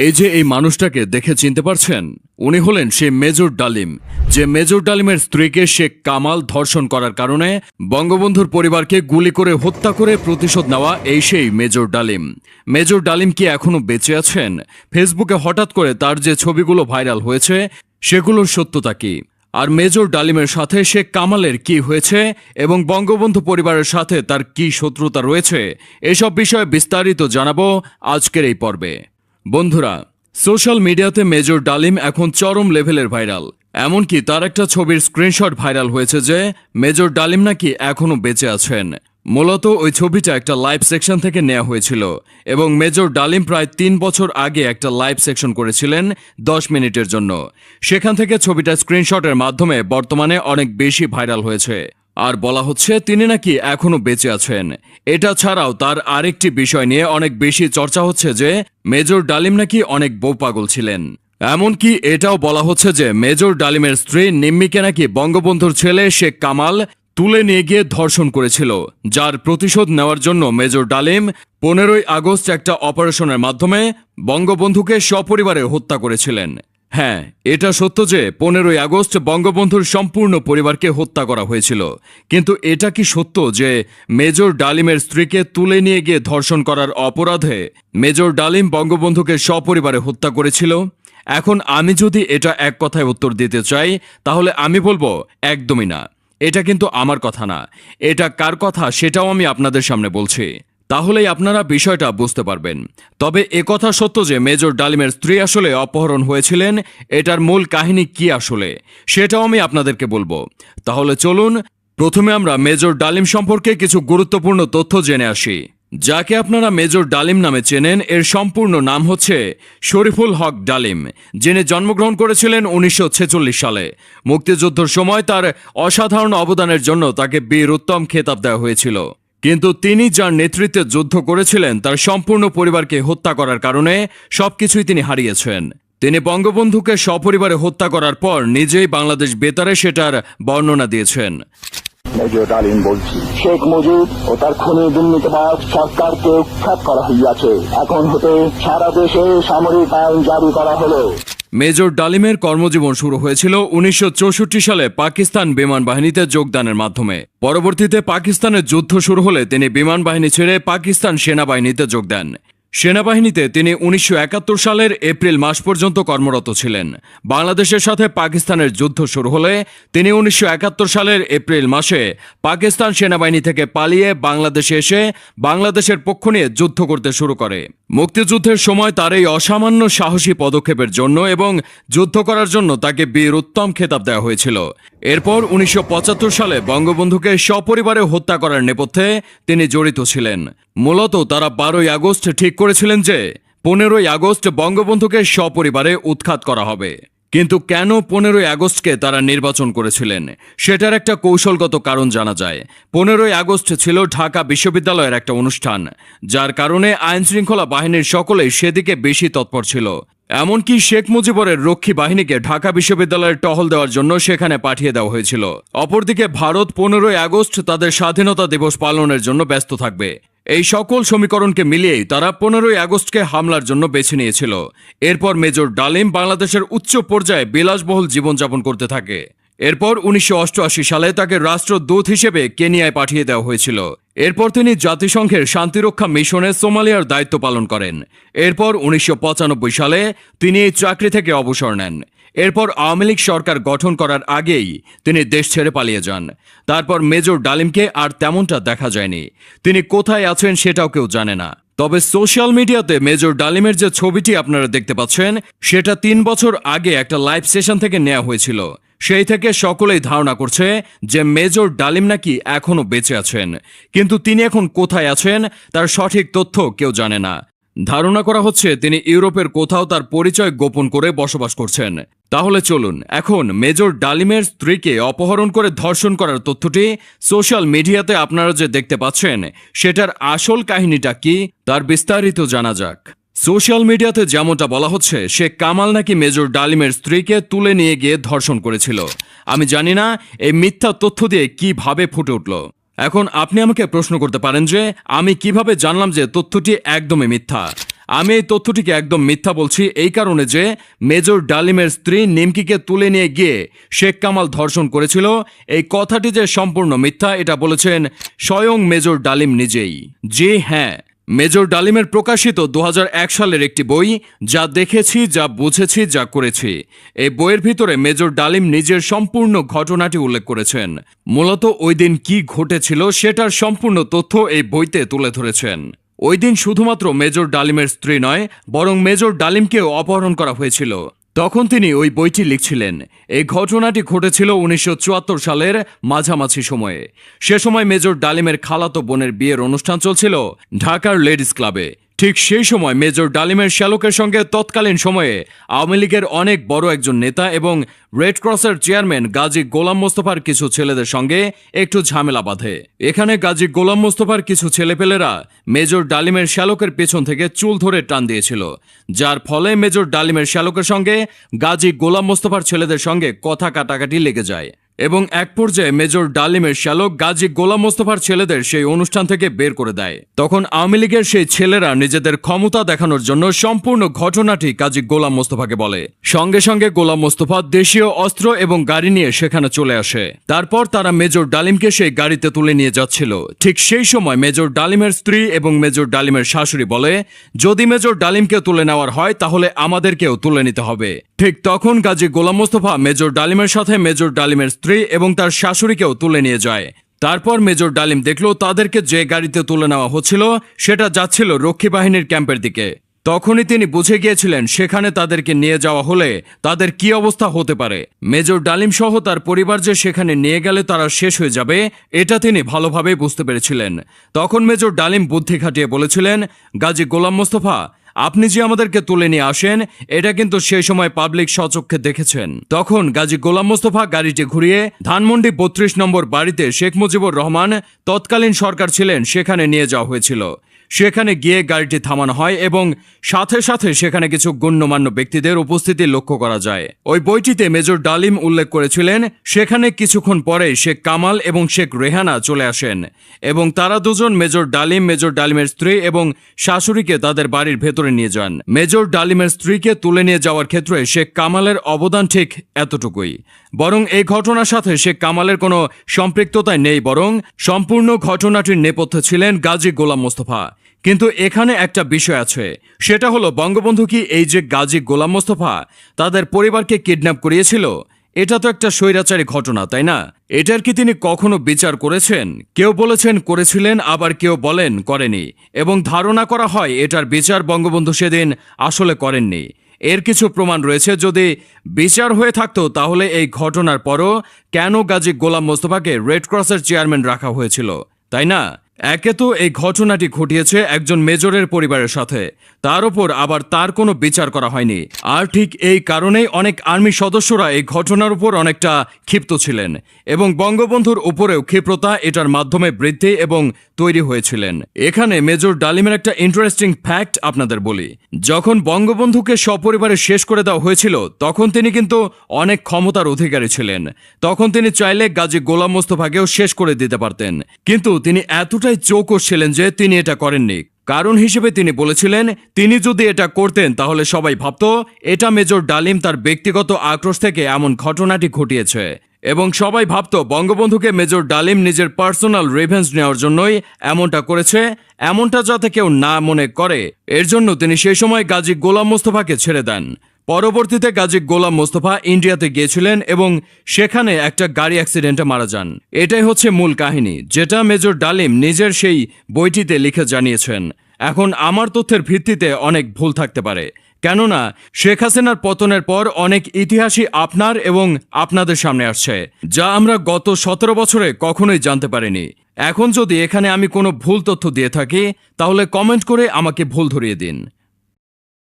এই যে এই মানুষটাকে দেখে চিনতে পারছেন, উনি হলেন সেই মেজর ডালিম, যে মেজর ডালিমের স্ত্রীকে শেখ কামাল ধর্ষণ করার কারণে বঙ্গবন্ধুর পরিবারকে গুলি করে হত্যা করে প্রতিশোধ নেওয়া এই সেই মেজর ডালিম। মেজর ডালিম কি এখনো বেঁচে আছেন? ফেসবুকে হঠাৎ করে তার যে ছবিগুলো ভাইরাল হয়েছে সেগুলোর সত্যতা কি? আর মেজর ডালিমের সাথে শেখ কামালের কি হয়েছে এবং বঙ্গবন্ধু পরিবারের সাথে তার কি শত্রুতা রয়েছে, এসব বিষয়ে বিস্তারিত জানাবো আজকের এই পর্বে। বন্ধুরা, সোশ্যাল মিডিয়াতে মেজর ডালিম এখন চরম লেভেলের ভাইরাল। এমনকি তার একটা ছবির স্ক্রিনশট ভাইরাল হয়েছে যে মেজর ডালিম নাকি এখনো বেঁচে আছেন। মূলত ওই ছবিটা একটা লাইভ সেকশন থেকে নেওয়া হয়েছিল এবং মেজর ডালিম প্রায় 3 বছর আগে একটা লাইভ সেকশন করেছিলেন 10 মিনিটের জন্য। সেখান থেকে ছবিটা স্ক্রিনশটের মাধ্যমে বর্তমানে অনেক বেশি ভাইরাল হয়েছে। আর বলা হচ্ছে তিনি নাকি এখনো বেঁচে আছেন। এটা ছাড়াও তার আরেকটি বিষয় নিয়ে অনেক বেশি চর্চা হচ্ছে যে মেজর ডালিম নাকি অনেক বউপাগল ছিলেন। এমনকি এটাও বলা হচ্ছে যে মেজর ডালিমের স্ত্রী নিম্মিকে নাকি বঙ্গবন্ধুর ছেলে শেখ কামাল তুলে নিয়ে গিয়ে ধর্ষণ করেছিল, যার প্রতিশোধ নেওয়ার জন্য মেজর ডালিম 15ই আগস্ট একটা অপারেশনের মাধ্যমে বঙ্গবন্ধুকে সপরিবারে হত্যা করেছিলেন। হ্যাঁ, এটা সত্য যে 15ই আগস্ট বঙ্গবন্ধুর সম্পূর্ণ পরিবারকে হত্যা করা হয়েছিল, কিন্তু এটা কি সত্য যে মেজর ডালিমের স্ত্রীকে তুলে নিয়ে গিয়ে ধর্ষণ করার অপরাধে মেজর ডালিম বঙ্গবন্ধুকে সপরিবারে হত্যা করেছিল? এখন আমি যদি এটা এক কথায় উত্তর দিতে চাই তাহলে আমি বলবো একদমই না। এটা কিন্তু আমার কথা না, এটা কার কথা সেটাও আমি আপনাদের সামনে বলছি, তাহলেই আপনারা বিষয়টা বুঝতে পারবেন। তবে একথা সত্য যে মেজর ডালিমের স্ত্রী আসলে অপহরণ হয়েছিলেন। এটার মূল কাহিনী কি আসলে সেটাও আমি আপনাদেরকে বলবো। তাহলে চলুন প্রথমে আমরা মেজর ডালিম সম্পর্কে কিছু গুরুত্বপূর্ণ তথ্য জেনে আসি। যাকে আপনারা মেজর ডালিম নামে চেনেন, এর সম্পূর্ণ নাম হচ্ছে শরীফুল হক ডালিম, যিনি জন্মগ্রহণ করেছিলেন 1946 সালে। মুক্তিযুদ্ধের সময় তার অসাধারণ অবদানের জন্য তাকে বীর উত্তম খেতাব দেওয়া হয়েছিল। কিন্তু তিনি যার নেতৃত্বে যুদ্ধ করেছিলেন তার সম্পূর্ণ পরিবারকে হত্যা করার কারণে সবকিছুই তিনি হারিয়েছেন। তিনি বঙ্গবন্ধুকে সপরিবারে হত্যা করার পর নিজেই বাংলাদেশ বেতারে সেটার বর্ণনা দিয়েছেন। মেজর ডালিম বলছি, শেখ মুজিব ও তার খুনি দুর্নীতিবাজ সরকারকে উৎখাত করা হইয়াছে। এখন হতে সারা দেশে সামরিক আইন জারি করা হলো। মেজর ডালিমের কর্মজীবন শুরু হয়েছিল 1964 সালে পাকিস্তান বিমান বাহিনীতে যোগদানের মাধ্যমে। পরবর্তীতে পাকিস্তানের যুদ্ধ শুরু হলে তিনি বিমান বাহিনী ছেড়ে পাকিস্তান সেনাবাহিনীতে যোগ দেন। সেনাবাহিনীতে তিনি 1971 সালের এপ্রিল মাস পর্যন্ত কর্মরত ছিলেন। বাংলাদেশের সাথে পাকিস্তানের যুদ্ধ শুরু হলে তিনি 1971 সালের এপ্রিল মাসে পাকিস্তান সেনাবাহিনী থেকে পালিয়ে বাংলাদেশে এসে বাংলাদেশের পক্ষ নিয়ে যুদ্ধ করতে শুরু করে। মুক্তিযুদ্ধের সময় তার এই অসামান্য সাহসী পদক্ষেপের জন্য এবং যুদ্ধ করার জন্য তাকে বীর উত্তম খেতাব দেওয়া হয়েছিল। এরপর 1975 সালে বঙ্গবন্ধুকে সপরিবারে হত্যা করার নেপথ্যে তিনি জড়িত ছিলেন। মূলত তারা 12ই আগস্ট ঠিক করেছিলেন যে 15ই আগস্ট বঙ্গবন্ধুকে সপরিবারে উৎখাত করা হবে। কিন্তু কেন 15ই আগস্টকে তারা নির্বাচন করেছিলেন সেটার একটা কৌশলগত কারণ জানা যায়। 15ই আগস্ট ছিল ঢাকা বিশ্ববিদ্যালয়ের একটা অনুষ্ঠান, যার কারণে আইনশৃঙ্খলা বাহিনীর সকলেই সেদিকে বেশি তৎপর ছিল। এমনকি শেখ মুজিবরের রক্ষী বাহিনীকে ঢাকা বিশ্ববিদ্যালয়ের টহল দেওয়ার জন্য সেখানে পাঠিয়ে দেওয়া হয়েছিল। অপরদিকে ভারত 15ই আগস্ট তাদের স্বাধীনতা দিবস পালনের জন্য ব্যস্ত থাকবে। এই সকল সমীকরণকে মিলিয়েই তারা 15ই আগস্টকে হামলার জন্য বেছে নিয়েছিল। এরপর মেজর ডালিম বাংলাদেশের উচ্চ পর্যায়ে বিলাসবহুল জীবনযাপন করতে থাকে। এরপর 1988 সালে তাকে রাষ্ট্রদূত হিসেবে কেনিয়ায় পাঠিয়ে দেওয়া হয়েছিল। এরপর তিনি জাতিসংঘের শান্তিরক্ষা মিশনে সোমালিয়ার দায়িত্ব পালন করেন। এরপর 1995 সালে তিনি এই চাকরি থেকে অবসর নেন। এরপর আওয়ামী লীগ সরকার গঠন করার আগেই তিনি দেশ ছেড়ে পালিয়ে যান। তারপর মেজর ডালিমকে আর তেমনটা দেখা যায়নি। তিনি কোথায় আছেন সেটাও কেউ জানে না। তবে সোশ্যাল মিডিয়াতে মেজর ডালিমের যে ছবিটি আপনারা দেখতে পাচ্ছেন সেটা 3 বছর আগে একটা লাইভ সেশন থেকে নেওয়া হয়েছিল। সেই থেকে সকলেই ধারণা করছে যে মেজর ডালিম নাকি এখনো বেঁচে আছেন, কিন্তু তিনি এখন কোথায় আছেন তার সঠিক তথ্য কেউ জানে না। ধারণা করা হচ্ছে তিনি ইউরোপের কোথাও তার পরিচয় গোপন করে বসবাস করছেন। তাহলে চলুন এখন মেজর ডালিমের স্ত্রীকে অপহরণ করে ধর্ষণ করার তথ্যটি সোশ্যাল মিডিয়াতে আপনারা যে দেখতে পাচ্ছেন সেটার আসল কাহিনীটা কি তার বিস্তারিত জানা যাক। সোশ্যাল মিডিয়াতে যেমনটা বলা হচ্ছে শেখ কামাল নাকি মেজর ডালিমের স্ত্রীকে তুলে নিয়ে গিয়ে ধর্ষণ করেছিল। আমি জানি না এই মিথ্যা তথ্য দিয়ে কিভাবে ফুটে উঠল। এখন আপনি আমাকে প্রশ্ন করতে পারেন যে আমি কিভাবে জানলাম যে তথ্যটি একদমই মিথ্যা। আমি এই তথ্যটিকে একদম মিথ্যা বলছি এই কারণে যে মেজর ডালিমের স্ত্রী নিমকিকে তুলে নিয়ে গিয়ে শেখ কামাল ধর্ষণ করেছিল, এই কথাটি যে সম্পূর্ণ মিথ্যা এটা বলেছেন স্বয়ং মেজর ডালিম নিজেই। জি হ্যাঁ, মেজর ডালিমের প্রকাশিত 2001 সালের একটি বই, যা দেখেছি, যা বুঝেছি, যা করেছি। এই বইয়ের ভিতরে মেজর ডালিম নিজের সম্পূর্ণ ঘটনাটি উল্লেখ করেছেন। মূলত ওই দিন কি ঘটেছিল সেটার সম্পূর্ণ তথ্য এই বইতে তুলে ধরেছেন। ওই দিন শুধুমাত্র মেজর ডালিমের স্ত্রী নয়, বরং মেজর ডালিমকেও অপহরণ করা হয়েছিল। তখন তিনি ওই বইটি লিখছিলেন। এই ঘটনাটি ঘটেছিল 1974 সালের মাঝামাঝি সময়ে। সে সময় মেজর ডালিমের খালাতো বোনের বিয়ের অনুষ্ঠান চলছিল ঢাকার লেডিস ক্লাবে। ঠিক সেই সময় মেজর ডালিমের শ্যালকের সঙ্গে তৎকালীন সময়ে আওয়ামী লীগের অনেক বড় একজন নেতা এবং রেড ক্রসের চেয়ারম্যান গাজী গোলাম মোস্তফার কিছু ছেলেদের সঙ্গে একটু ঝামেলা বাঁধে। এখানে গাজী গোলাম মোস্তফার কিছু ছেলেপেলেরা মেজর ডালিমের শ্যালকের পেছন থেকে চুল ধরে টান দিয়েছিল, যার ফলে মেজর ডালিমের শ্যালকের সঙ্গে গাজী গোলাম মোস্তফার ছেলেদের সঙ্গে কথা কাটাকাটি লেগে যায় এবং এক পর্যায়ে মেজর ডালিমের শ্যালক গাজী গোলাম মোস্তফার ছেলেদের সেই অনুষ্ঠান থেকে বের করে দেয়। তখন আওয়ামী লীগের সেই ছেলেরা নিজেদের ক্ষমতা দেখানোর জন্য সম্পূর্ণ ঘটনাটি গাজী গোলাম মোস্তফাকে বলে। সঙ্গে সঙ্গে গোলাম মোস্তফা দেশীয় অস্ত্র এবং গাড়ি নিয়ে সেখানে চলে আসে। তারপর তারা মেজর ডালিমকে সেই গাড়িতে তুলে নিয়ে যাচ্ছিল। ঠিক সেই সময় মেজর ডালিমের স্ত্রী এবং মেজর ডালিমের শাশুড়ি বলে, যদি মেজর ডালিমকে তুলে নেওয়ার হয় তাহলে আমাদেরকেও তুলে নিতে হবে। ঠিক তখন গাজী গোলাম মোস্তফা মেজর ডালিমের সাথে মেজর ডালিমের স্ত্রী এবং তার শাশুড়িকেও তুলে নিয়ে যায়। তারপর মেজর ডালিম দেখল তাদেরকে যে গাড়িতে তুলে নেওয়া হচ্ছিল সেটা যাচ্ছিল রক্ষী বাহিনীর ক্যাম্পের দিকে। তখনই তিনি বুঝে গিয়েছিলেন সেখানে তাদেরকে নিয়ে যাওয়া হলে তাদের কি অবস্থা হতে পারে। মেজর ডালিম সহ তার পরিবার যে সেখানে নিয়ে গেলে তারা শেষ হয়ে যাবে এটা তিনি ভালোভাবে বুঝতে পেরেছিলেন। তখন মেজর ডালিম বুদ্ধি খাটিয়ে বলেছিলেন, গাজী গোলাম মোস্তফা, আপনি যে আমাদেরকে তুলে নিয়ে আসেন এটা কিন্তু সেই সময় পাবলিক স্বচক্ষে দেখেছেন। তখন গাজী গোলাম মোস্তফা গাড়িটি ঘুরিয়ে ধানমন্ডি 32 নম্বর বাড়িতে শেখ মুজিবুর রহমান তৎকালীন সরকার ছিলেন সেখানে নিয়ে যাওয়া হয়েছিল। সেখানে গিয়ে গাড়িটি থামানো হয় এবং সাথে সাথে সেখানে কিছু গণ্যমান্য ব্যক্তিদের উপস্থিতি লক্ষ্য করা যায়। ওই বইটিতে মেজর ডালিম উল্লেখ করেছিলেন সেখানে কিছুক্ষণ পরে শেখ কামাল এবং শেখ রেহানা চলে আসেন এবং তারা দুজন মেজর ডালিম, মেজর ডালিমের স্ত্রী এবং শাশুড়িকে তাদের বাড়ির ভেতরে নিয়ে যান। মেজর ডালিমের স্ত্রীকে তুলে নিয়ে যাওয়ার ক্ষেত্রে শেখ কামালের অবদান ঠিক এতটুকুই। বরং এই ঘটনার সাথে শেখ কামালের কোনো সম্পৃক্ততাই নেই, বরং সম্পূর্ণ ঘটনাটির নেপথ্যে ছিলেন গাজী গোলাম মোস্তফা। কিন্তু এখানে একটা বিষয় আছে, সেটা হলো বঙ্গবন্ধু কি এই যে গাজী গোলাম মোস্তফা তাদের পরিবারকে কিডন্যাপ করিয়েছিল, এটা তো একটা স্বৈরাচারী ঘটনা, তাই না? এটার কি তিনি কখনো বিচার করেছেন? কেউ বলেছেন করেছিলেন, আবার কেউ বলেন করেনি, এবং ধারণা করা হয় এটার বিচার বঙ্গবন্ধু সেদিন আসলে করেননি। এর কিছু প্রমাণ রয়েছে। যদি বিচার হয়ে থাকতো তাহলে এই ঘটনার পরও কেন গাজী গোলাম মোস্তফাকে রেড ক্রসের চেয়ারম্যান রাখা হয়েছিল, তাই না? একে তো এই ঘটনাটি ঘটিয়েছে একজন মেজরের পরিবারের সাথে, তার উপর আবার তার কোনো বিচার করা হয়নি। আর ঠিক এই কারণেই অনেক আর্মি সদস্যরা এই ঘটনার উপর অনেকটা ক্ষিপ্ত ছিলেন এবং বঙ্গবন্ধুর উপরেও ক্ষিপ্রতা এটার মাধ্যমে বৃদ্ধি এবং তৈরি হয়েছিলেন। এখানে মেজর ডালিমের একটা ইন্টারেস্টিং ফ্যাক্ট আপনাদের বলি। যখন বঙ্গবন্ধুকে সপরিবারে শেষ করে দেওয়া হয়েছিল তখন তিনি কিন্তু অনেক ক্ষমতার অধিকারী ছিলেন। তখন তিনি চাইলে গাজী গোলাম মোস্তফাকেও শেষ করে দিতে পারতেন, কিন্তু তিনি এতটাই চৌকস ছিলেন যে তিনি এটা করেননি। কারণ হিসেবে তিনি বলেছিলেন তিনি যদি এটা করতেন তাহলে সবাই ভাবত এটা মেজর ডালিম তার ব্যক্তিগত আক্রোশ থেকে এমন ঘটনাটি ঘটিয়েছে এবং সবাই ভাবত বঙ্গবন্ধুকে মেজর ডালিম নিজের পার্সোনাল রিভেঞ্জ নেওয়ার জন্যই এমনটা করেছে, এমনটা যাতে কেউ না মনে করে। এর জন্য তিনি সেই সময় গাজী গোলাম মোস্তফাকে ছেড়ে দেন। পরবর্তীতে গাজী গোলাম মোস্তফা ইন্ডিয়াতে গিয়েছিলেন এবং সেখানে একটা গাড়ি অ্যাক্সিডেন্টে মারা যান। এটাই হচ্ছে মূল কাহিনী, যেটা মেজর ডালিম নিজের সেই বইটিতে লিখে জানিয়েছেন। এখন আমার তথ্যের ভিত্তিতে অনেক ভুল থাকতে পারে, কেননা শেখ হাসিনার পতনের পর অনেক ইতিহাসই আপনার এবং আপনাদের সামনে আসছে, যা আমরা গত 17 বছরে কখনোই জানতে পারিনি। এখন যদি এখানে আমি কোনো ভুল তথ্য দিয়ে থাকি তাহলে কমেন্ট করে আমাকে ভুল ধরিয়ে দিন।